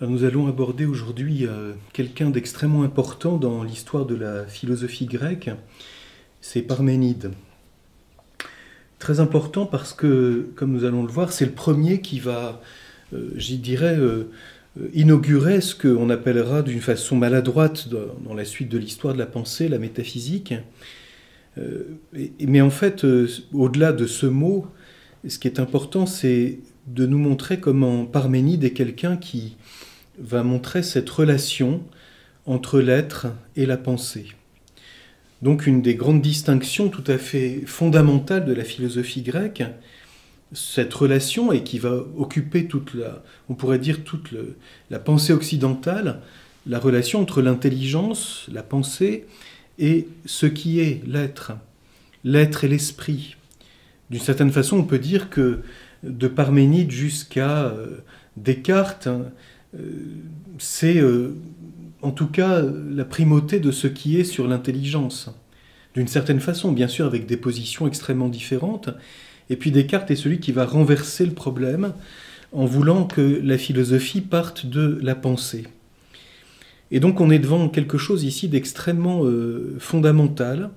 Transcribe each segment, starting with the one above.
Alors nous allons aborder aujourd'hui quelqu'un d'extrêmement important dans l'histoire de la philosophie grecque, c'est Parménide. Très important parce que, comme nous allons le voir, c'est le premier qui va, j'y dirais, inaugurer ce qu'on appellera d'une façon maladroite dans la suite de l'histoire de la pensée, la métaphysique. Mais en fait, au-delà de ce mot, ce qui est important, c'est de nous montrer comment Parménide est quelqu'un qui va montrer cette relation entre l'être et la pensée. Donc une des grandes distinctions tout à fait fondamentales de la philosophie grecque, cette relation, et qui va occuper on pourrait dire toute la pensée occidentale, la relation entre l'intelligence, la pensée, et ce qui est l'être et l'esprit. D'une certaine façon, on peut dire que de Parménide jusqu'à Descartes, c'est en tout cas la primauté de ce qui est sur l'intelligence. D'une certaine façon, bien sûr, avec des positions extrêmement différentes. Et puis Descartes est celui qui va renverser le problème en voulant que la philosophie parte de la pensée. Et donc on est devant quelque chose ici d'extrêmement fondamental,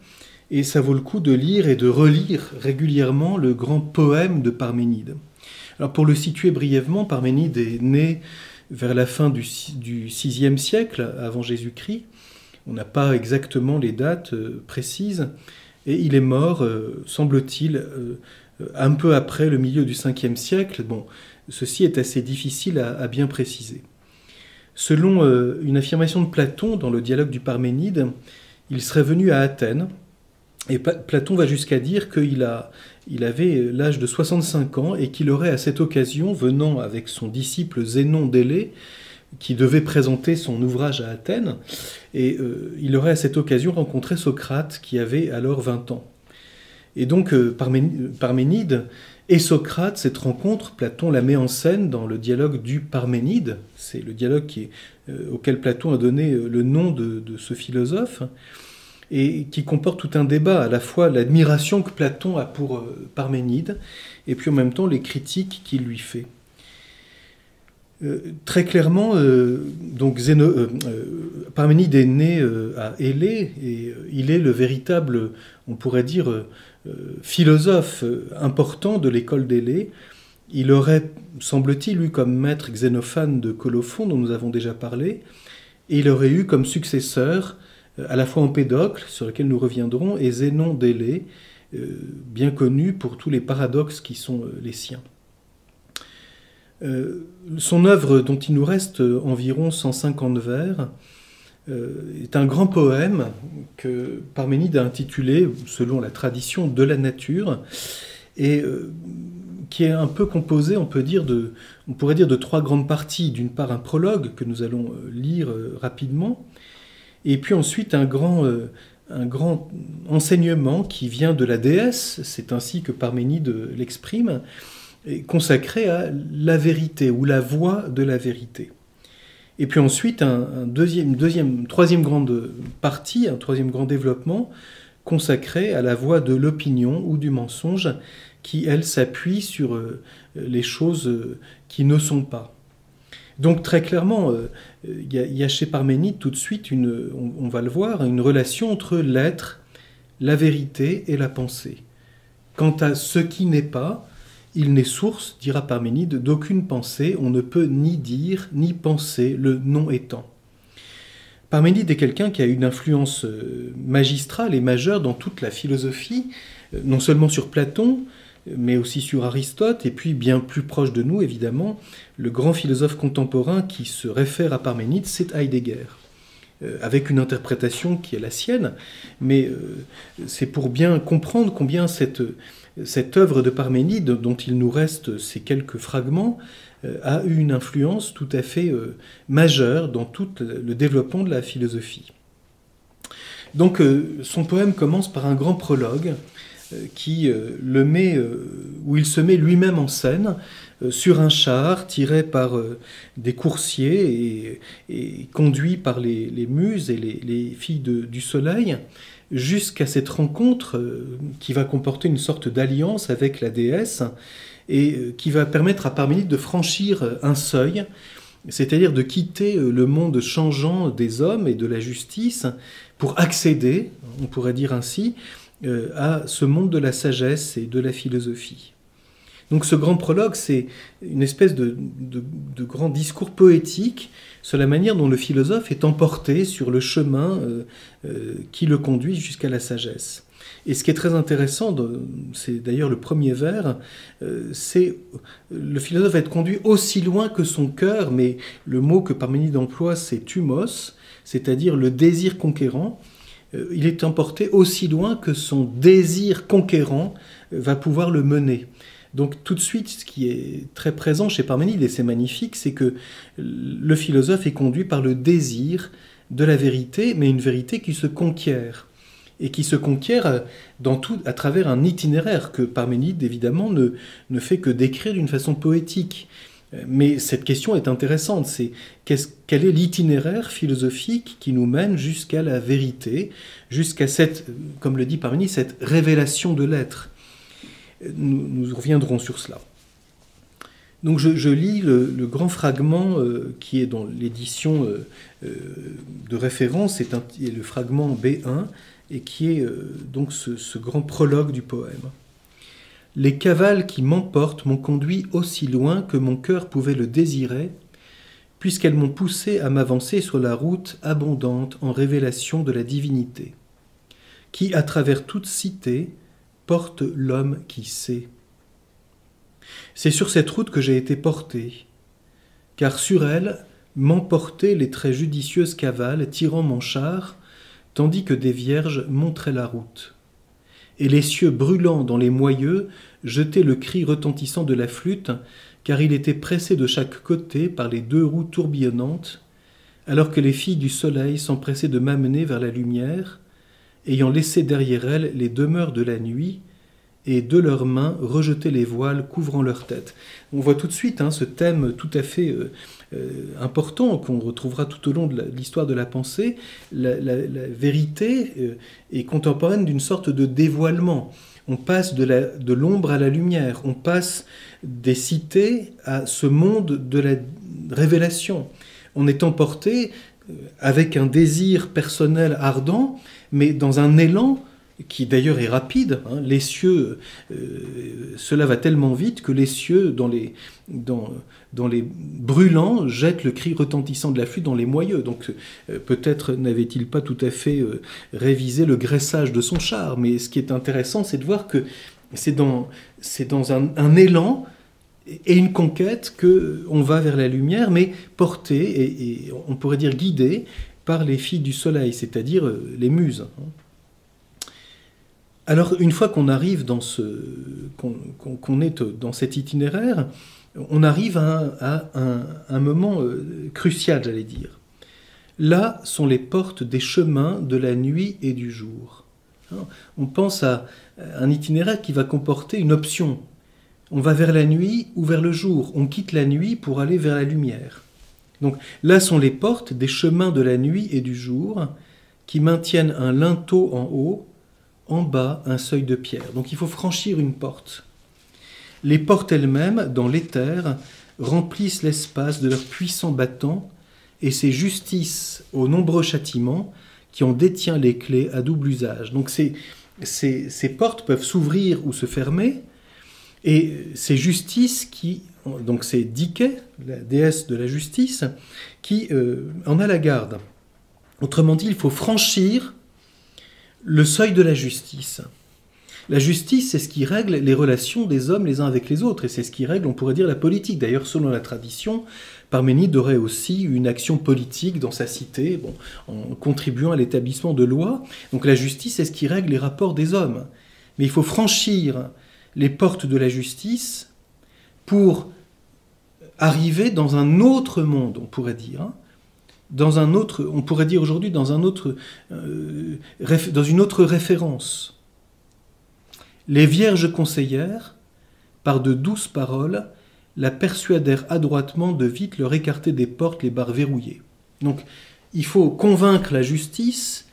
et ça vaut le coup de lire et de relire régulièrement le grand poème de Parménide. Alors pour le situer brièvement, Parménide est né vers la fin du VIe siècle avant Jésus-Christ. On n'a pas exactement les dates précises, et il est mort, semble-t-il, un peu après le milieu du Ve siècle. Bon, ceci est assez difficile à bien préciser. Selon une affirmation de Platon dans le dialogue du Parménide, il serait venu à Athènes, et Platon va jusqu'à dire qu'il avait l'âge de 65 ans et qu'il aurait à cette occasion, venant avec son disciple Zénon d'Élée, qui devait présenter son ouvrage à Athènes, et il aurait à cette occasion rencontré Socrate, qui avait alors 20 ans. Et donc Parménide et Socrate, cette rencontre, Platon la met en scène dans le dialogue du Parménide, c'est le dialogue auquel Platon a donné le nom de ce philosophe, et qui comporte tout un débat, à la fois l'admiration que Platon a pour Parménide, et puis en même temps les critiques qu'il lui fait. Très clairement, Parménide est né à Élée, et il est le véritable, on pourrait dire, philosophe important de l'école d'Élée. Il aurait, semble-t-il, eu comme maître Xénophane de Colophon, dont nous avons déjà parlé, et il aurait eu comme successeur à la fois Empédocle, sur lequel nous reviendrons, et Zénon d'Élée, bien connu pour tous les paradoxes qui sont les siens. Son œuvre, dont il nous reste environ 150 vers, est un grand poème que Parménide a intitulé, selon la tradition, de la nature, et qui est un peu composé, on pourrait dire, de trois grandes parties. D'une part, un prologue que nous allons lire rapidement, et puis ensuite un grand enseignement qui vient de la déesse, c'est ainsi que Parménide l'exprime, consacré à la vérité ou la voie de la vérité. Et puis ensuite troisième grande partie, un troisième grand développement consacré à la voie de l'opinion ou du mensonge qui, elle, s'appuie sur les choses qui ne sont pas. Donc très clairement, il y a chez Parménide tout de suite, on va le voir, une relation entre l'être, la vérité et la pensée. Quant à ce qui n'est pas, il n'est source, dira Parménide, d'aucune pensée, on ne peut ni dire ni penser, le non étant. Parménide est quelqu'un qui a une influence magistrale et majeure dans toute la philosophie, non seulement sur Platon, mais aussi sur Aristote, et puis bien plus proche de nous, évidemment, le grand philosophe contemporain qui se réfère à Parménide, c'est Heidegger, avec une interprétation qui est la sienne, mais c'est pour bien comprendre combien cette œuvre de Parménide, dont il nous reste ces quelques fragments, a eu une influence tout à fait majeure dans tout le développement de la philosophie. Donc son poème commence par un grand prologue, où il se met lui-même en scène sur un char tiré par des coursiers et conduit par les muses et les filles du soleil, jusqu'à cette rencontre qui va comporter une sorte d'alliance avec la déesse et qui va permettre à Parménide de franchir un seuil c'est-à-dire de quitter le monde changeant des hommes et de la justice pour accéder, on pourrait dire ainsi, à ce monde de la sagesse et de la philosophie. Donc ce grand prologue, c'est une espèce de grand discours poétique sur la manière dont le philosophe est emporté sur le chemin qui le conduit jusqu'à la sagesse. Et ce qui est très intéressant, c'est d'ailleurs le premier vers, c'est le philosophe va être conduit aussi loin que son cœur, mais le mot que Parménide emploie, c'est thumos, c'est-à-dire le désir conquérant. Il est emporté aussi loin que son désir conquérant va pouvoir le mener. Donc tout de suite, ce qui est très présent chez Parménide, et c'est magnifique, c'est que le philosophe est conduit par le désir de la vérité, mais une vérité qui se conquiert. Et qui se conquiert à travers un itinéraire que Parménide, évidemment, ne fait que décrire d'une façon poétique. Mais cette question est intéressante, c'est quel est l'itinéraire philosophique qui nous mène jusqu'à la vérité, jusqu'à cette, comme le dit Parménide, cette révélation de l'être. Nous reviendrons sur cela. Donc je lis le grand fragment qui est dans l'édition de référence, c'est le fragment B1, et qui est donc ce grand prologue du poème. « Les cavales qui m'emportent m'ont conduit aussi loin que mon cœur pouvait le désirer, puisqu'elles m'ont poussé à m'avancer sur la route abondante en révélation de la divinité, qui, à travers toute cité, porte l'homme qui sait. C'est sur cette route que j'ai été porté, car sur elle m'emportaient les très judicieuses cavales tirant mon char, tandis que des vierges montraient la route. Et les cieux brûlants dans les moyeux jetaient le cri retentissant de la flûte, car il était pressé de chaque côté par les deux roues tourbillonnantes, alors que les filles du soleil s'empressaient de m'amener vers la lumière, ayant laissé derrière elles les demeures de la nuit, et de leurs mains rejetaient les voiles couvrant leur tête. On voit tout de suite ce thème tout à fait important qu'on retrouvera tout au long de l'histoire de la pensée. La vérité est contemporaine d'une sorte de dévoilement. On passe de l'ombre à la lumière, on passe des cités à ce monde de la révélation. On est emporté avec un désir personnel ardent, mais dans un élan qui d'ailleurs est rapide. Les cieux, cela va tellement vite que les cieux, dans les brûlants, jettent le cri retentissant de la flûte dans les moyeux. Donc peut-être n'avait-il pas tout à fait révisé le graissage de son char, mais ce qui est intéressant, c'est de voir que c'est dans un élan et une conquête qu'on va vers la lumière, mais porté et on pourrait dire guidé par les filles du soleil, c'est-à-dire les muses. Alors, une fois qu'on arrive qu'on est dans cet itinéraire, on arrive à un moment crucial, j'allais dire. Là sont les portes des chemins de la nuit et du jour. On pense à un itinéraire qui va comporter une option. On va vers la nuit ou vers le jour. On quitte la nuit pour aller vers la lumière. Donc là sont les portes des chemins de la nuit et du jour qui maintiennent un linteau en haut, en bas un seuil de pierre. Donc il faut franchir une porte. Les portes elles-mêmes, dans l'éther, remplissent l'espace de leurs puissants battants, et c'est justice aux nombreux châtiments qui en détient les clés à double usage. Donc ces portes peuvent s'ouvrir ou se fermer, et c'est justice donc c'est Dike, la déesse de la justice, qui en a la garde. Autrement dit, il faut franchir le seuil de la justice. La justice, c'est ce qui règle les relations des hommes les uns avec les autres, et c'est ce qui règle, on pourrait dire, la politique. D'ailleurs, selon la tradition, Parménide aurait aussi une action politique dans sa cité, en contribuant à l'établissement de lois. Donc la justice, c'est ce qui règle les rapports des hommes. Mais il faut franchir les portes de la justice pour arriver dans un autre monde, on pourrait dire, on pourrait dire aujourd'hui dans une autre référence. Les vierges conseillères, par de douces paroles, la persuadèrent adroitement de vite leur écarter des portes les barres verrouillées. Donc, il faut convaincre la justice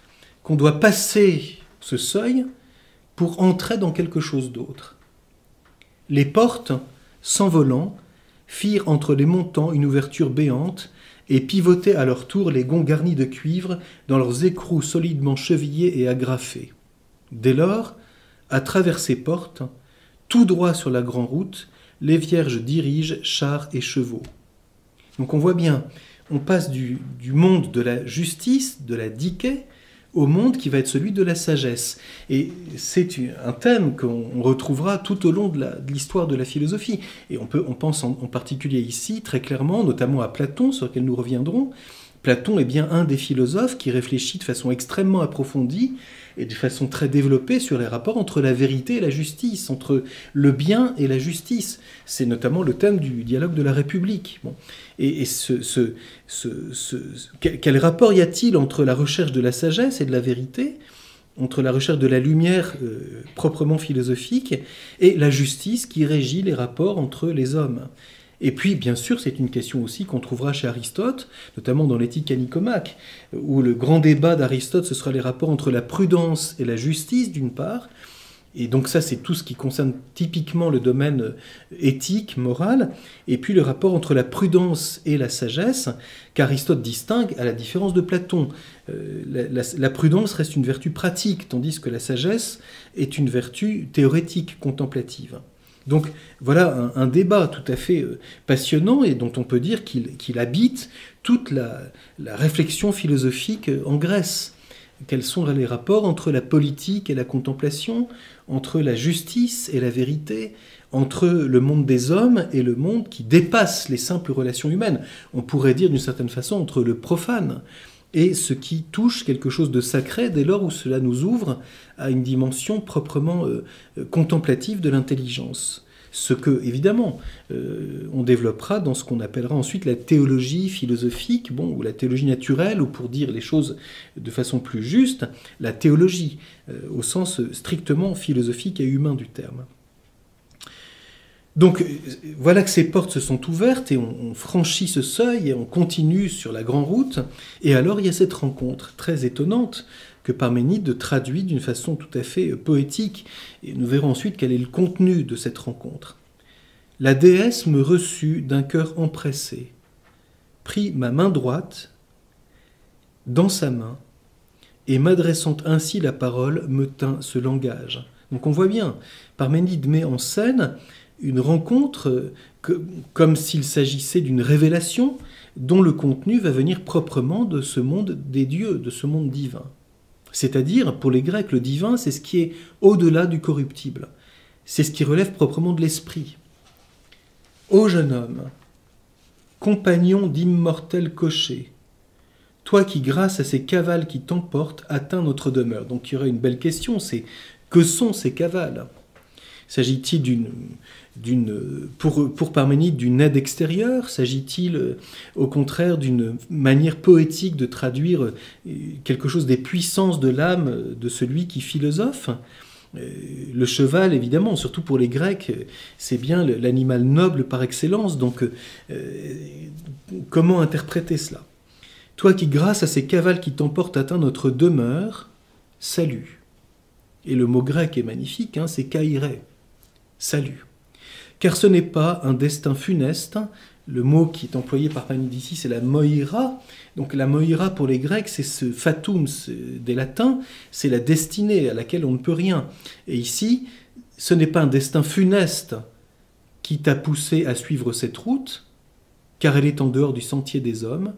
qu'on doit passer ce seuil pour entrer dans quelque chose d'autre. Les portes, s'envolant, firent entre les montants une ouverture béante, et pivotaient à leur tour les gonds garnis de cuivre dans leurs écrous solidement chevillés et agrafés. Dès lors, à travers ces portes, tout droit sur la grande route, les vierges dirigent chars et chevaux. Donc on voit bien, on passe du monde de la justice, de la dike, au monde qui va être celui de la sagesse. Et c'est un thème qu'on retrouvera tout au long de l'histoire de la philosophie. Et on pense en particulier ici, très clairement, notamment à Platon, sur lequel nous reviendrons. Platon est bien un des philosophes qui réfléchit de façon extrêmement approfondie et de façon très développée sur les rapports entre la vérité et la justice, entre le bien et la justice. C'est notamment le thème du dialogue de la République. Bon. Et quel rapport y a-t-il entre la recherche de la sagesse et de la vérité, entre la recherche de la lumière proprement philosophique et la justice qui régit les rapports entre les hommes? Et puis, bien sûr, c'est une question aussi qu'on trouvera chez Aristote, notamment dans l'Éthique à Nicomaque, où le grand débat d'Aristote, ce sera les rapports entre la prudence et la justice, d'une part. Et donc ça, c'est tout ce qui concerne typiquement le domaine éthique, moral. Et puis le rapport entre la prudence et la sagesse, qu'Aristote distingue à la différence de Platon. La prudence reste une vertu pratique, tandis que la sagesse est une vertu théorétique, contemplative. Donc voilà un débat tout à fait passionnant et dont on peut dire qu'il habite toute la réflexion philosophique en Grèce. Quels sont les rapports entre la politique et la contemplation, entre la justice et la vérité, entre le monde des hommes et le monde qui dépasse les simples relations humaines. On pourrait dire d'une certaine façon entre le profane et ce qui touche quelque chose de sacré dès lors où cela nous ouvre à une dimension proprement contemplative de l'intelligence. Ce que, évidemment, on développera dans ce qu'on appellera ensuite la théologie philosophique, ou la théologie naturelle, ou pour dire les choses de façon plus juste, la théologie, au sens strictement philosophique et humain du terme. Donc voilà que ces portes se sont ouvertes et on franchit ce seuil et on continue sur la grande route. Et alors il y a cette rencontre très étonnante que Parménide traduit d'une façon tout à fait poétique. Et nous verrons ensuite quel est le contenu de cette rencontre. La déesse me reçut d'un cœur empressé, prit ma main droite dans sa main et m'adressant ainsi la parole me tint ce langage. Donc on voit bien, Parménide met en scène une rencontre comme s'il s'agissait d'une révélation dont le contenu va venir proprement de ce monde des dieux, de ce monde divin. C'est-à-dire, pour les Grecs, le divin, c'est ce qui est au-delà du corruptible. C'est ce qui relève proprement de l'esprit. Ô jeune homme, compagnon d'immortel cocher, toi qui, grâce à ces cavales qui t'emportent, atteins notre demeure. Donc il y aurait une belle question, c'est que sont ces cavales ? S'agit-il pour Parménide d'une aide extérieure? S'agit-il au contraire d'une manière poétique de traduire quelque chose des puissances de l'âme de celui qui philosophe? Le cheval, évidemment, surtout pour les Grecs, c'est bien l'animal noble par excellence. Donc comment interpréter cela? Toi qui, grâce à ces cavales qui t'emportent, atteins notre demeure, salut. Et le mot grec est magnifique, c'est kairé. Salut. Car ce n'est pas un destin funeste. Le mot qui est employé par Parménide ici, c'est la moira. Donc la moira pour les Grecs, c'est ce fatum des Latins, c'est la destinée à laquelle on ne peut rien. Et ici, ce n'est pas un destin funeste qui t'a poussé à suivre cette route, car elle est en dehors du sentier des hommes,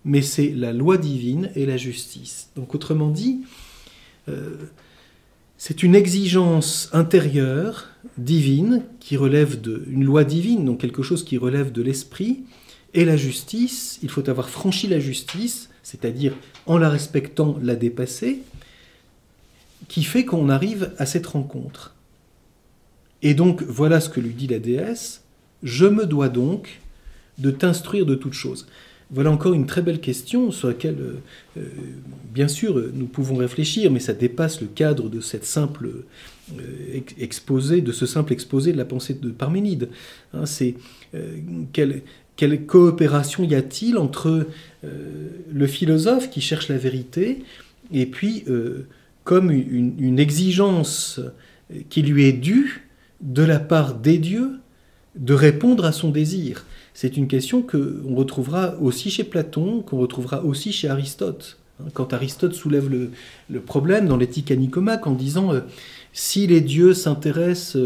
mais c'est la loi divine et la justice. Donc autrement dit, c'est une exigence intérieure, divine, qui relève d'une loi divine, donc quelque chose qui relève de l'esprit, et la justice, il faut avoir franchi la justice, c'est-à-dire en la respectant, la dépasser, qui fait qu'on arrive à cette rencontre. Et donc, voilà ce que lui dit la déesse, « Je me dois donc de t'instruire de toutes choses ». Voilà encore une très belle question sur laquelle, bien sûr, nous pouvons réfléchir, mais ça dépasse le cadre de cette simple exposé, de ce simple exposé de la pensée de Parménide. C'est quelle coopération y a-t-il entre le philosophe qui cherche la vérité et puis comme une exigence qui lui est due de la part des dieux de répondre à son désir. C'est une question qu'on retrouvera aussi chez Platon, qu'on retrouvera aussi chez Aristote. Quand Aristote soulève le problème dans l'Éthique à Nicomaque en disant si les dieux s'intéressent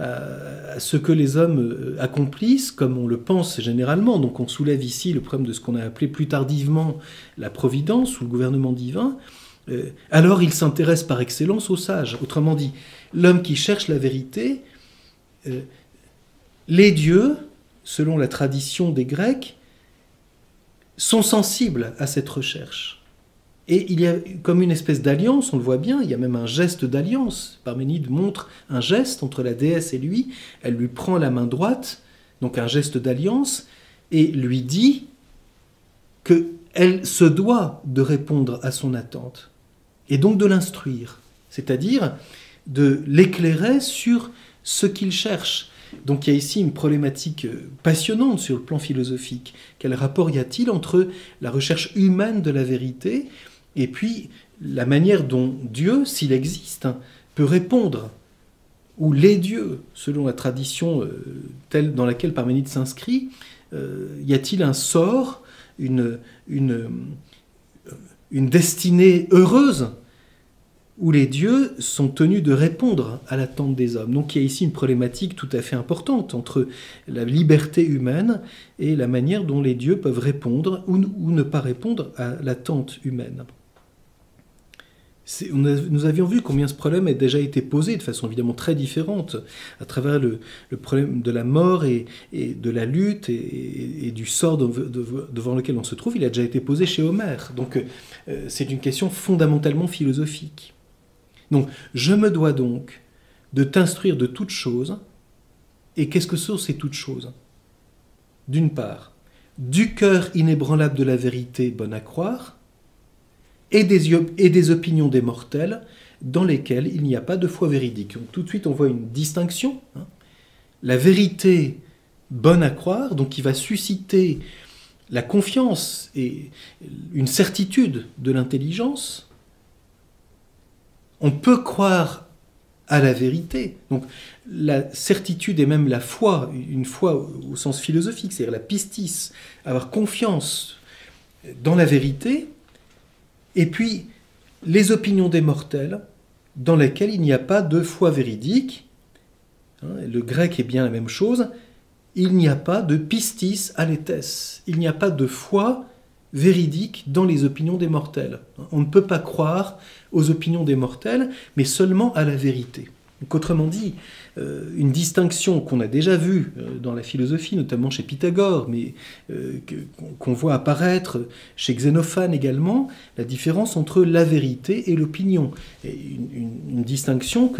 à ce que les hommes accomplissent, comme on le pense généralement, donc on soulève ici le problème de ce qu'on a appelé plus tardivement la providence ou le gouvernement divin, alors il s'intéresse par excellence aux sages. Autrement dit, l'homme qui cherche la vérité, les dieux, selon la tradition des Grecs, sont sensibles à cette recherche. Et il y a comme une espèce d'alliance, on le voit bien, il y a même un geste d'alliance. Parménide montre un geste entre la déesse et lui, elle lui prend la main droite, donc un geste d'alliance, et lui dit qu'elle se doit de répondre à son attente, et donc de l'instruire, c'est-à-dire de l'éclairer sur ce qu'il cherche. Donc il y a ici une problématique passionnante sur le plan philosophique. Quel rapport y a-t-il entre la recherche humaine de la vérité et puis la manière dont Dieu, s'il existe, peut répondre, ou les dieux, selon la tradition telle dans laquelle Parménide s'inscrit, y a-t-il un sort, une destinée heureuse où les dieux sont tenus de répondre à l'attente des hommes. Donc il y a ici une problématique tout à fait importante entre la liberté humaine et la manière dont les dieux peuvent répondre ou ne pas répondre à l'attente humaine. Nous avions vu combien ce problème a déjà été posé de façon évidemment très différente à travers le problème de la mort et de la lutte et du sort devant lequel on se trouve. Il a déjà été posé chez Homère. Donc c'est une question fondamentalement philosophique. Donc je me dois donc de t'instruire de toutes choses. Et qu'est-ce que sont ces toutes choses? D'une part, du cœur inébranlable de la vérité bonne à croire, et des opinions des mortels dans lesquelles il n'y a pas de foi véridique. Donc, tout de suite, on voit une distinction. La vérité bonne à croire, donc qui va susciter la confiance et une certitude de l'intelligence. On peut croire à la vérité. Donc la certitude et même la foi, une foi au sens philosophique, c'est-à-dire la pistis, avoir confiance dans la vérité. Et puis, les opinions des mortels, dans lesquelles il n'y a pas de foi véridique. Le grec est bien la même chose. Il n'y a pas de pistis aletes. Il n'y a pas de foi véridique dans les opinions des mortels. On ne peut pas croire aux opinions des mortels, mais seulement à la vérité. Donc, autrement dit, une distinction qu'on a déjà vue dans la philosophie, notamment chez Pythagore, mais qu'on voit apparaître chez Xénophane également, la différence entre la vérité et l'opinion. Une distinction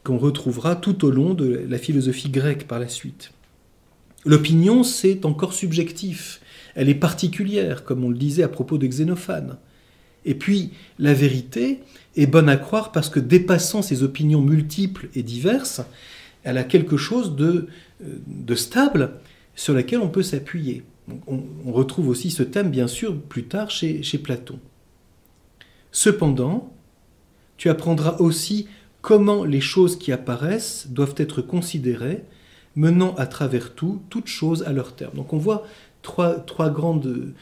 qu'on retrouvera tout au long de la philosophie grecque par la suite. L'opinion, c'est encore subjectif. Elle est particulière, comme on le disait à propos de Xénophane. Et puis, la vérité est bonne à croire parce que dépassant ces opinions multiples et diverses, elle a quelque chose de stable sur laquelle on peut s'appuyer. On retrouve aussi ce thème, bien sûr, plus tard chez Platon. Cependant, tu apprendras aussi comment les choses qui apparaissent doivent être considérées, menant à travers toutes choses à leur terme. Donc on voit trois grandes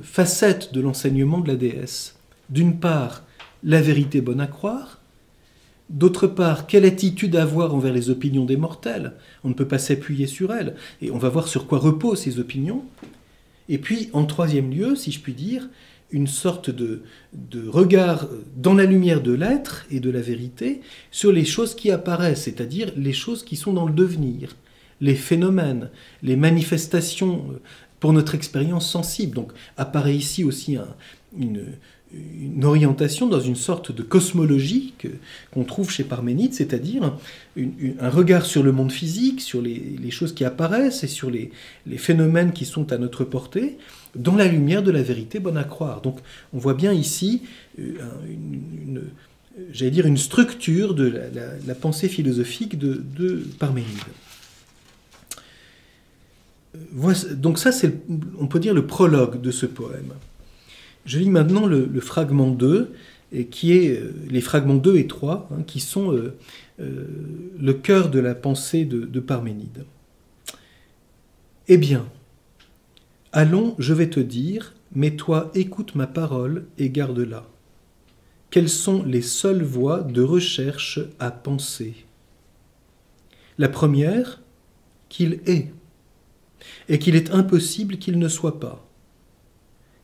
facettes de l'enseignement de la déesse. D'une part, la vérité bonne à croire. D'autre part, quelle attitude avoir envers les opinions des mortels? On ne peut pas s'appuyer sur elles. Et on va voir sur quoi reposent ces opinions. Et puis, en troisième lieu, si je puis dire, une sorte de regard dans la lumière de l'être et de la vérité sur les choses qui apparaissent, c'est-à-dire les choses qui sont dans le devenir, les phénomènes, les manifestations pour notre expérience sensible. Donc apparaît ici aussi une orientation dans une sorte de cosmologie qu'on trouve chez Parménide, c'est-à-dire un regard sur le monde physique, sur les choses qui apparaissent et sur les phénomènes qui sont à notre portée, dans la lumière de la vérité bonne à croire. Donc on voit bien ici une structure de la pensée philosophique de Parménide. Donc ça, c'est, on peut dire, le prologue de ce poème. Je lis maintenant le fragment 2, qui est les fragments 2 et 3, qui sont le cœur de la pensée de Parménide. Eh bien, allons, je vais te dire, mais toi écoute ma parole et garde-la. Quelles sont les seules voies de recherche à penser? La première, qu'il est, et qu'il est impossible qu'il ne soit pas.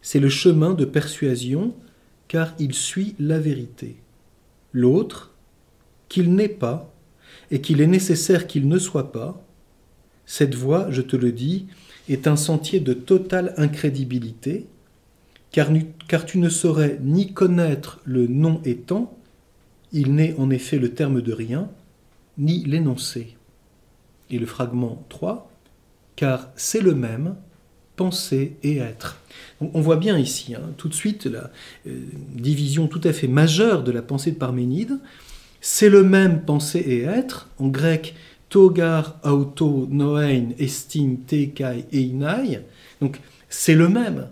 C'est le chemin de persuasion, car il suit la vérité. L'autre, qu'il n'est pas, et qu'il est nécessaire qu'il ne soit pas. Cette voie, je te le dis, est un sentier de totale incrédibilité, car tu ne saurais ni connaître le non étant, il n'est en effet le terme de rien, ni l'énoncé. Et le fragment 3, car c'est le même, penser et être. Donc on voit bien ici, tout de suite, la division tout à fait majeure de la pensée de Parménide. C'est le même penser et être, en grec, togar, auto, noein, estin, te, kai, einai. Donc c'est le même,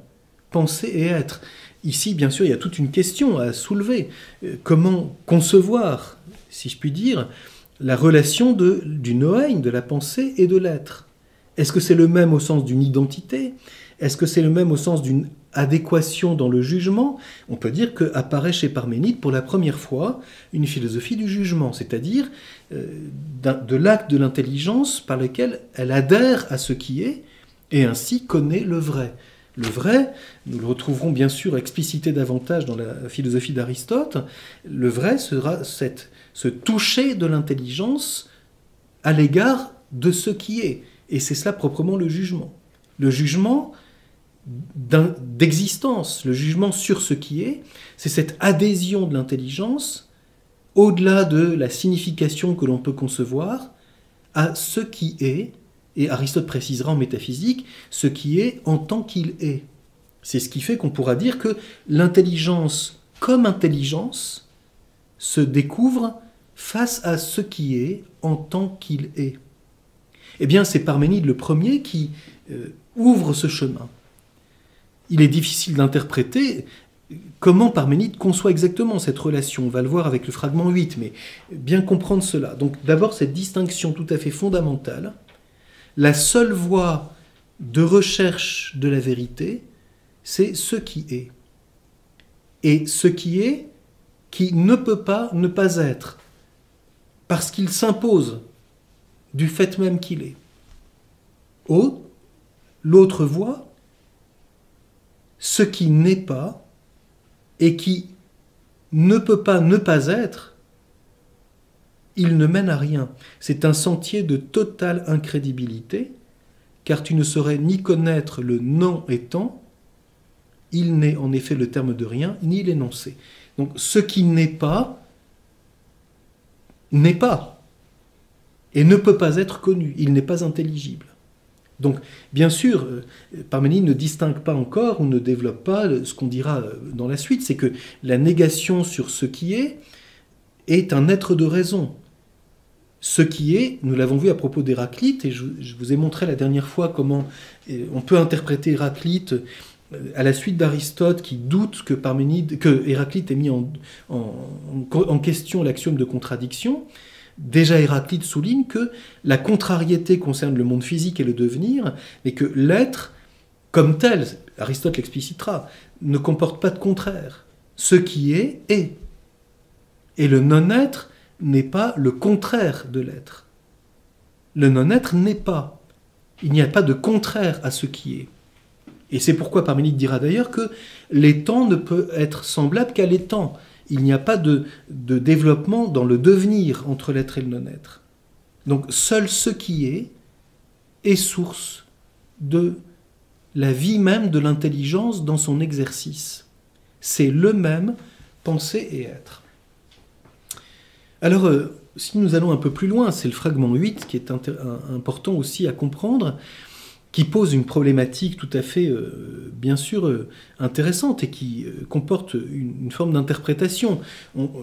penser et être. Ici, bien sûr, il y a toute une question à soulever. Comment concevoir, si je puis dire, la relation du noein, de la pensée et de l'être? Est-ce que c'est le même au sens d'une identité? Est-ce que c'est le même au sens d'une adéquation dans le jugement? On peut dire qu'apparaît chez Parménide pour la première fois une philosophie du jugement, c'est-à-dire de l'acte de l'intelligence par lequel elle adhère à ce qui est et ainsi connaît le vrai. Le vrai, nous le retrouverons bien sûr explicité davantage dans la philosophie d'Aristote, le vrai sera ce toucher de l'intelligence à l'égard de ce qui est. Et c'est cela proprement le jugement. Le jugement d'existence, le jugement sur ce qui est, c'est cette adhésion de l'intelligence au-delà de la signification que l'on peut concevoir à ce qui est, et Aristote précisera en métaphysique, ce qui est en tant qu'il est. C'est ce qui fait qu'on pourra dire que l'intelligence comme intelligence se découvre face à ce qui est en tant qu'il est. Eh bien, c'est Parménide le premier qui ouvre ce chemin. Il est difficile d'interpréter comment Parménide conçoit exactement cette relation. On va le voir avec le fragment 8, mais bien comprendre cela. Donc d'abord, cette distinction tout à fait fondamentale. La seule voie de recherche de la vérité, c'est ce qui est. Et ce qui est, qui ne peut pas ne pas être, parce qu'il s'impose du fait même qu'il est. L'autre voie, ce qui n'est pas et qui ne peut pas ne pas être, il ne mène à rien. C'est un sentier de totale incrédibilité, car tu ne saurais ni connaître le non étant, il n'est en effet le terme de rien, ni l'énoncé. Donc ce qui n'est pas, et ne peut pas être connu, il n'est pas intelligible. Donc, bien sûr, Parménide ne distingue pas encore ou ne développe pas ce qu'on dira dans la suite, c'est que la négation sur ce qui est un être de raison. Ce qui est, nous l'avons vu à propos d'Héraclite, et je vous ai montré la dernière fois comment on peut interpréter Héraclite à la suite d'Aristote qui doute que Héraclite ait mis en question l'axiome de contradiction. Déjà, Héraclite souligne que la contrariété concerne le monde physique et le devenir, mais que l'être, comme tel, Aristote l'explicitera, ne comporte pas de contraire. Ce qui est, est. Et le non-être n'est pas le contraire de l'être. Le non-être n'est pas. Il n'y a pas de contraire à ce qui est. Et c'est pourquoi Parménide dira d'ailleurs que l'étant ne peut être semblable qu'à l'étant. Il n'y a pas de développement dans le devenir entre l'être et le non-être. Donc seul ce qui est source de la vie même de l'intelligence dans son exercice. C'est le même penser et être. Alors, si nous allons un peu plus loin, c'est le fragment 8 qui est important aussi à comprendre, qui pose une problématique tout à fait, bien sûr, intéressante et qui comporte une forme d'interprétation.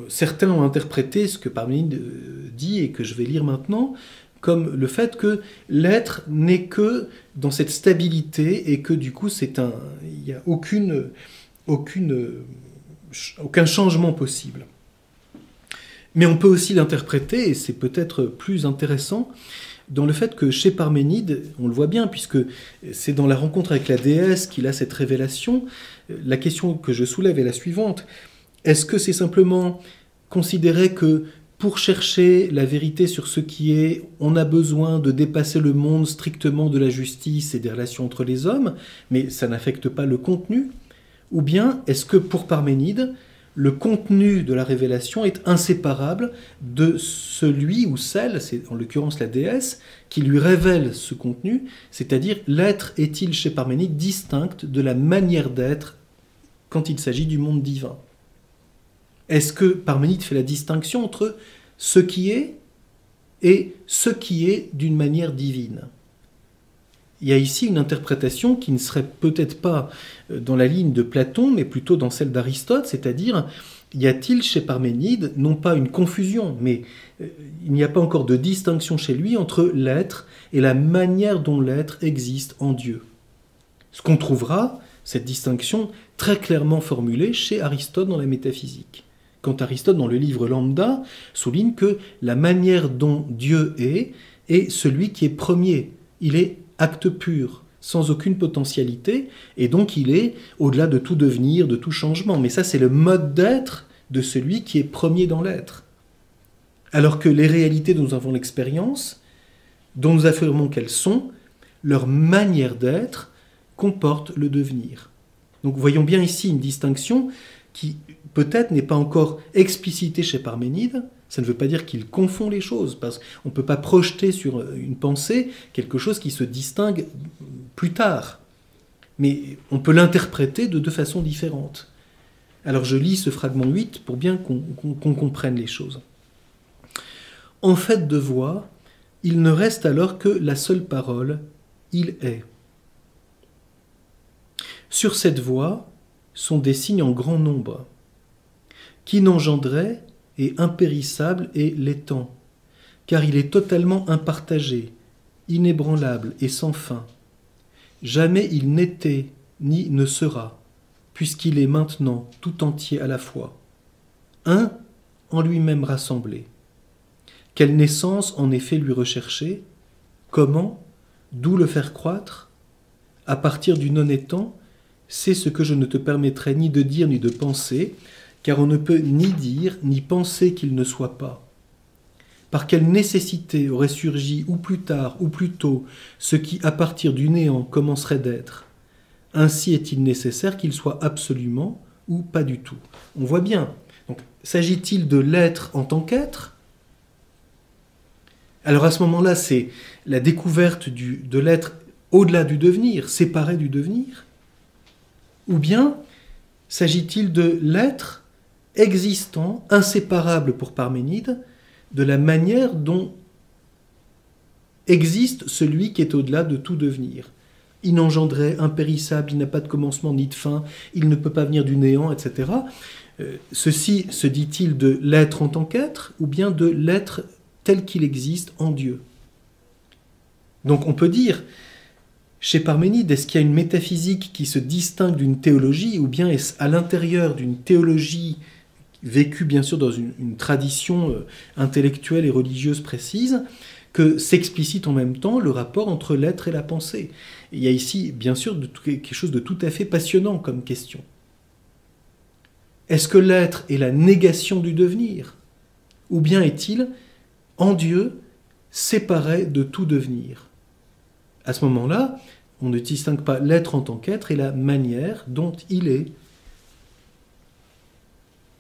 Certains ont interprété ce que Parménide dit et que je vais lire maintenant comme le fait que l'être n'est que dans cette stabilité et que du coup il n'y a aucun changement possible. Mais on peut aussi l'interpréter, et c'est peut-être plus intéressant, dans le fait que chez Parménide, on le voit bien, puisque c'est dans la rencontre avec la déesse qu'il a cette révélation, la question que je soulève est la suivante. Est-ce que c'est simplement considérer que pour chercher la vérité sur ce qui est, on a besoin de dépasser le monde strictement de la justice et des relations entre les hommes, mais ça n'affecte pas le contenu? Ou bien est-ce que pour Parménide, le contenu de la révélation est inséparable de celui ou celle, c'est en l'occurrence la déesse, qui lui révèle ce contenu, c'est-à-dire l'être est-il chez Parménide distinct de la manière d'être quand il s'agit du monde divin? Est-ce que Parménide fait la distinction entre ce qui est et ce qui est d'une manière divine? Il y a ici une interprétation qui ne serait peut-être pas dans la ligne de Platon, mais plutôt dans celle d'Aristote, c'est-à-dire, y a-t-il chez Parménide non pas une confusion, mais il n'y a pas encore de distinction chez lui entre l'être et la manière dont l'être existe en Dieu. Ce qu'on trouvera, cette distinction très clairement formulée chez Aristote dans la métaphysique. Quand Aristote, dans le livre Lambda, souligne que la manière dont Dieu est celui qui est premier. Il est acte pur, sans aucune potentialité, et donc il est au-delà de tout devenir, de tout changement. Mais ça, c'est le mode d'être de celui qui est premier dans l'être. Alors que les réalités dont nous avons l'expérience, dont nous affirmons qu'elles sont, leur manière d'être comporte le devenir. Donc voyons bien ici une distinction qui peut-être n'est pas encore explicitée chez Parménide. Ça ne veut pas dire qu'il confond les choses, parce qu'on ne peut pas projeter sur une pensée quelque chose qui se distingue plus tard. Mais on peut l'interpréter de deux façons différentes. Alors je lis ce fragment 8 pour bien qu'on comprenne les choses. En fait de voix, il ne reste alors que la seule parole, il est. Sur cette voix sont des signes en grand nombre, qui n'engendraient et impérissable est l'étang, car il est totalement impartagé, inébranlable et sans fin. Jamais il n'était ni ne sera, puisqu'il est maintenant tout entier à la fois. Un en lui-même rassemblé. Quelle naissance en effet lui rechercher? Comment? D'où le faire croître? À partir du non-étant, c'est ce que je ne te permettrai ni de dire ni de penser, car on ne peut ni dire ni penser qu'il ne soit pas. Par quelle nécessité aurait surgi ou plus tard ou plus tôt ce qui, à partir du néant, commencerait d'être? Ainsi est-il nécessaire qu'il soit absolument ou pas du tout. On voit bien. Donc, s'agit-il de l'être en tant qu'être? Alors à ce moment-là, c'est la découverte de l'être au-delà du devenir, séparé du devenir? Ou bien s'agit-il de l'être existant, inséparable pour Parménide, de la manière dont existe celui qui est au-delà de tout devenir? Inengendré, impérissable, il n'a pas de commencement ni de fin, il ne peut pas venir du néant, etc. Ceci se dit-il de l'être en tant qu'être, ou bien de l'être tel qu'il existe en Dieu? Donc on peut dire, chez Parménide, est-ce qu'il y a une métaphysique qui se distingue d'une théologie, ou bien est-ce à l'intérieur d'une théologie vécue bien sûr dans une tradition intellectuelle et religieuse précise, que s'explicite en même temps le rapport entre l'être et la pensée? Et il y a ici bien sûr quelque chose de tout à fait passionnant comme question. Est-ce que l'être est la négation du devenir? Ou bien est-il, en Dieu, séparé de tout devenir? À ce moment-là, on ne distingue pas l'être en tant qu'être et la manière dont il est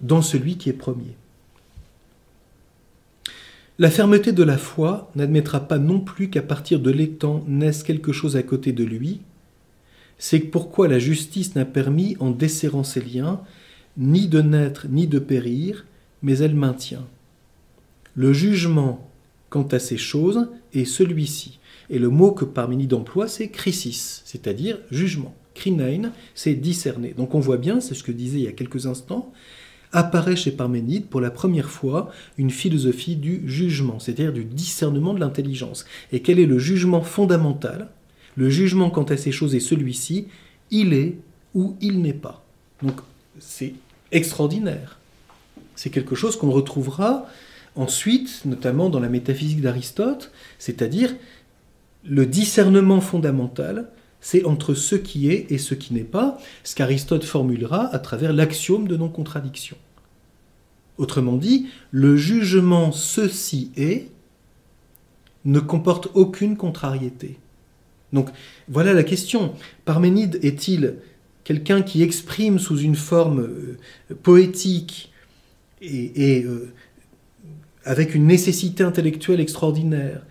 dans celui qui est premier. La fermeté de la foi n'admettra pas non plus qu'à partir de l'étang naisse quelque chose à côté de lui. C'est pourquoi la justice n'a permis, en desserrant ses liens, ni de naître ni de périr, mais elle maintient. Le jugement, quant à ces choses, est celui-ci. Et le mot que Parménide emploie, c'est krisis, c'est-à-dire jugement. Krinein, c'est discerner. Donc on voit bien, c'est ce que disait il y a quelques instants, apparaît chez Parménide pour la première fois une philosophie du jugement, c'est-à-dire du discernement de l'intelligence. Et quel est le jugement fondamental? Le jugement quant à ces choses est celui-ci, il est ou il n'est pas. Donc c'est extraordinaire. C'est quelque chose qu'on retrouvera ensuite, notamment dans la métaphysique d'Aristote, c'est-à-dire le discernement fondamental, c'est entre ce qui est et ce qui n'est pas, ce qu'Aristote formulera à travers l'axiome de non-contradiction. Autrement dit, le jugement ceci est ne comporte aucune contrariété. Donc voilà la question. Parménide est-il quelqu'un qui exprime sous une forme poétique et avec une nécessité intellectuelle extraordinaire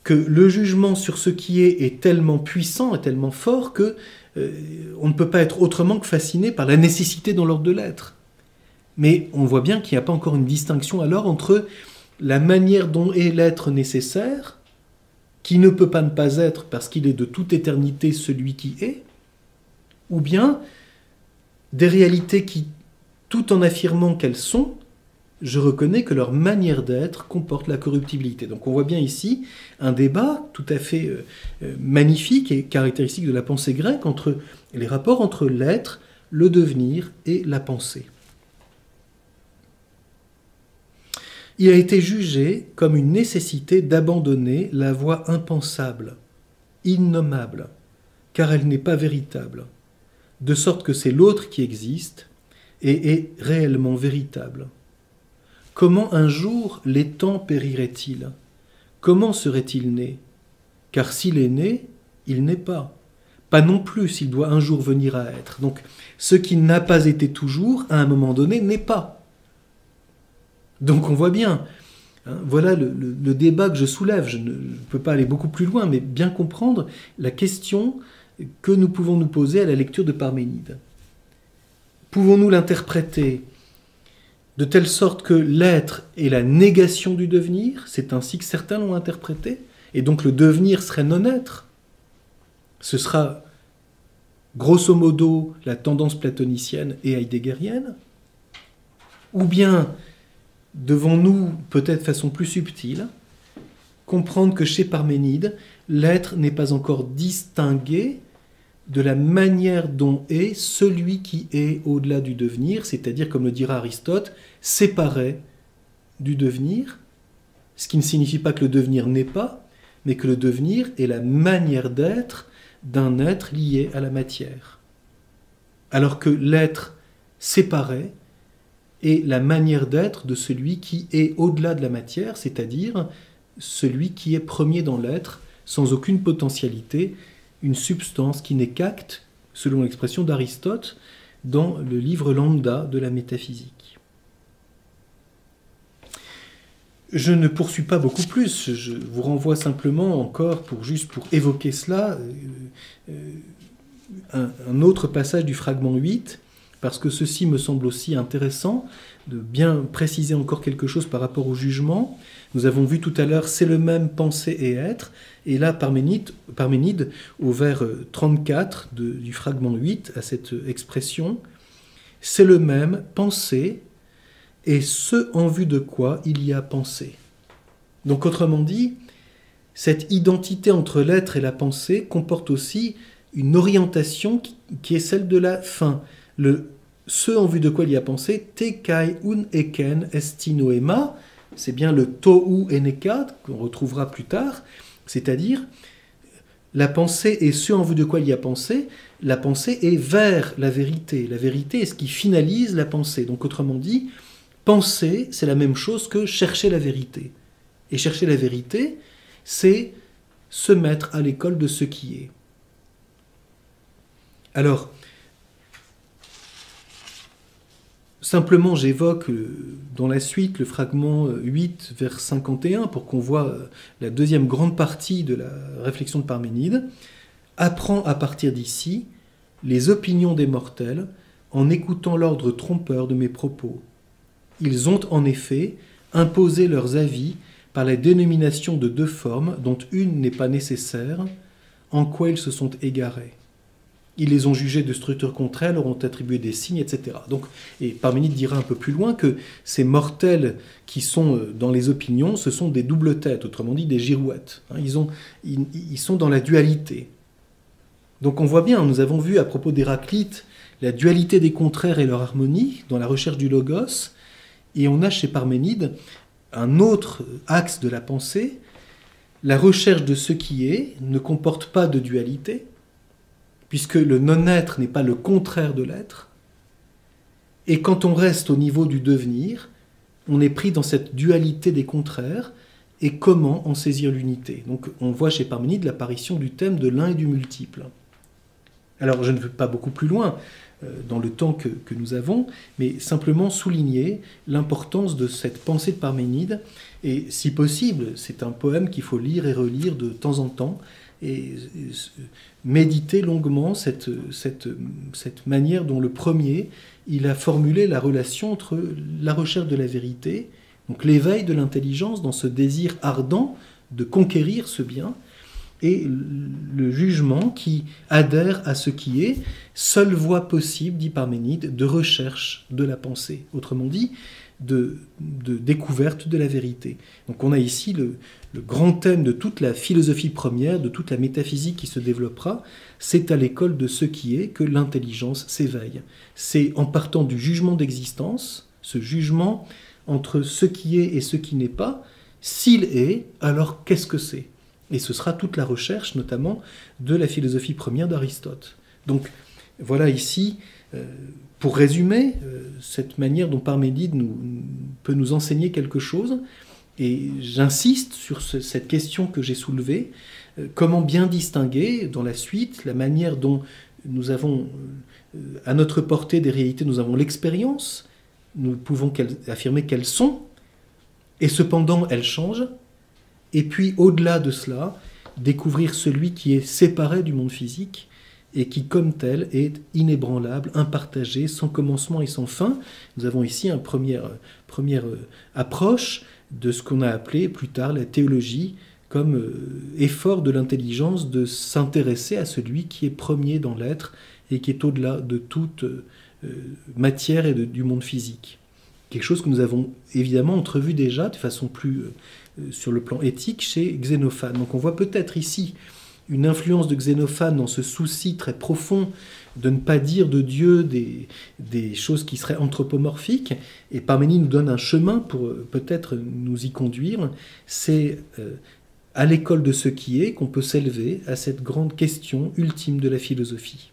que le jugement sur ce qui est tellement puissant et tellement fort que on ne peut pas être autrement que fasciné par la nécessité dans l'ordre de l'être. Mais on voit bien qu'il n'y a pas encore une distinction alors entre la manière dont est l'être nécessaire, qui ne peut pas ne pas être parce qu'il est de toute éternité celui qui est, ou bien des réalités qui, tout en affirmant qu'elles sont, je reconnais que leur manière d'être comporte la corruptibilité. Donc on voit bien ici un débat tout à fait magnifique et caractéristique de la pensée grecque entre les rapports entre l'être, le devenir et la pensée. Il a été jugé comme une nécessité d'abandonner la voie impensable, innommable, car elle n'est pas véritable, de sorte que c'est l'autre qui existe et est réellement véritable. Comment un jour l'étant périrait-il? Comment serait-il né? Car s'il est né, il n'est pas. Pas non plus s'il doit un jour venir à être. Donc, ce qui n'a pas été toujours, à un moment donné, n'est pas. Donc on voit bien, hein, voilà le débat que je soulève. Je ne peux pas aller beaucoup plus loin, mais bien comprendre la question que nous pouvons nous poser à la lecture de Parménide. Pouvons-nous l'interpréter de telle sorte que l'être est la négation du devenir? C'est ainsi que certains l'ont interprété. Et donc le devenir serait non-être. Ce sera grosso modo la tendance platonicienne et heideggerienne. Ou bien devons-nous, peut-être de façon plus subtile, comprendre que chez Parménide, l'être n'est pas encore distingué de la manière dont est celui qui est au-delà du devenir, c'est-à-dire, comme le dira Aristote, séparé du devenir, ce qui ne signifie pas que le devenir n'est pas, mais que le devenir est la manière d'être d'un être lié à la matière. Alors que l'être séparé est la manière d'être de celui qui est au-delà de la matière, c'est-à-dire celui qui est premier dans l'être, sans aucune potentialité, une substance qui n'est qu'acte, selon l'expression d'Aristote, dans le livre lambda de la métaphysique. Je ne poursuis pas beaucoup plus, je vous renvoie simplement encore, pour évoquer cela, un autre passage du fragment 8, parce que ceci me semble aussi intéressant, de bien préciser encore quelque chose par rapport au jugement. Nous avons vu tout à l'heure, c'est le même penser et être, et là Parménide au vers 34 du fragment 8, à cette expression, c'est le même penser, et ce en vue de quoi il y a pensé. Donc autrement dit, cette identité entre l'être et la pensée comporte aussi une orientation qui est celle de la fin. Ce en vue de quoi il y a pensé, te kai un eken esti noema, c'est bien le tohu eneka qu'on retrouvera plus tard, c'est-à-dire la pensée est ce en vue de quoi il y a pensé, la pensée est vers la vérité est ce qui finalise la pensée. Donc autrement dit, penser, c'est la même chose que chercher la vérité. Et chercher la vérité, c'est se mettre à l'école de ce qui est. Alors, simplement, j'évoque dans la suite le fragment 8 vers 51 pour qu'on voit la deuxième grande partie de la réflexion de Parménide. Apprends à partir d'ici les opinions des mortels en écoutant l'ordre trompeur de mes propos. Ils ont en effet imposé leurs avis par la dénomination de deux formes dont une n'est pas nécessaire, en quoi ils se sont égarés. Ils les ont jugés de structures contraires, leur ont attribué des signes, etc. Donc, et Parménide dira un peu plus loin que ces mortels qui sont dans les opinions, ce sont des doubles têtes, autrement dit des girouettes. Ils sont dans la dualité. Donc on voit bien, nous avons vu à propos d'Héraclite la dualité des contraires et leur harmonie dans la recherche du logos, et on a chez Parménide un autre axe de la pensée, la recherche de ce qui est ne comporte pas de dualité, puisque le non-être n'est pas le contraire de l'être, et quand on reste au niveau du devenir, on est pris dans cette dualité des contraires, et comment en saisir l'unité. Donc on voit chez Parménide l'apparition du thème de l'un et du multiple. Alors je ne veux pas beaucoup plus loin dans le temps que nous avons, mais simplement souligner l'importance de cette pensée de Parménide, et si possible, c'est un poème qu'il faut lire et relire de temps en temps, et méditer longuement cette manière dont le premier, il a formulé la relation entre la recherche de la vérité, donc l'éveil de l'intelligence dans ce désir ardent de conquérir ce bien, et le jugement qui adhère à ce qui est, seule voie possible, dit Parménide, de recherche de la pensée. Autrement dit, de découverte de la vérité. Donc on a ici le grand thème de toute la philosophie première, de toute la métaphysique qui se développera, c'est à l'école de ce qui est que l'intelligence s'éveille. C'est en partant du jugement d'existence, ce jugement entre ce qui est et ce qui n'est pas, s'il est, alors qu'est-ce que c'est ? Et ce sera toute la recherche, notamment, de la philosophie première d'Aristote. Donc, voilà ici, pour résumer, cette manière dont Parménide peut nous enseigner quelque chose, et j'insiste sur cette question que j'ai soulevée, comment bien distinguer, dans la suite, la manière dont nous avons, à notre portée des réalités, nous avons l'expérience, nous pouvons affirmer qu'elles sont, et cependant elles changent, et puis au-delà de cela, découvrir celui qui est séparé du monde physique et qui, comme tel, est inébranlable, impartagé, sans commencement et sans fin. Nous avons ici une première approche de ce qu'on a appelé plus tard la théologie comme effort de l'intelligence de s'intéresser à celui qui est premier dans l'être et qui est au-delà de toute matière et du monde physique. Quelque chose que nous avons évidemment entrevu déjà de façon plus sur le plan éthique chez Xénophane. Donc on voit peut-être ici une influence de Xénophane dans ce souci très profond de ne pas dire de Dieu des choses qui seraient anthropomorphiques, et Parménide nous donne un chemin pour peut-être nous y conduire. C'est à l'école de ce qui est qu'on peut s'élever à cette grande question ultime de la philosophie.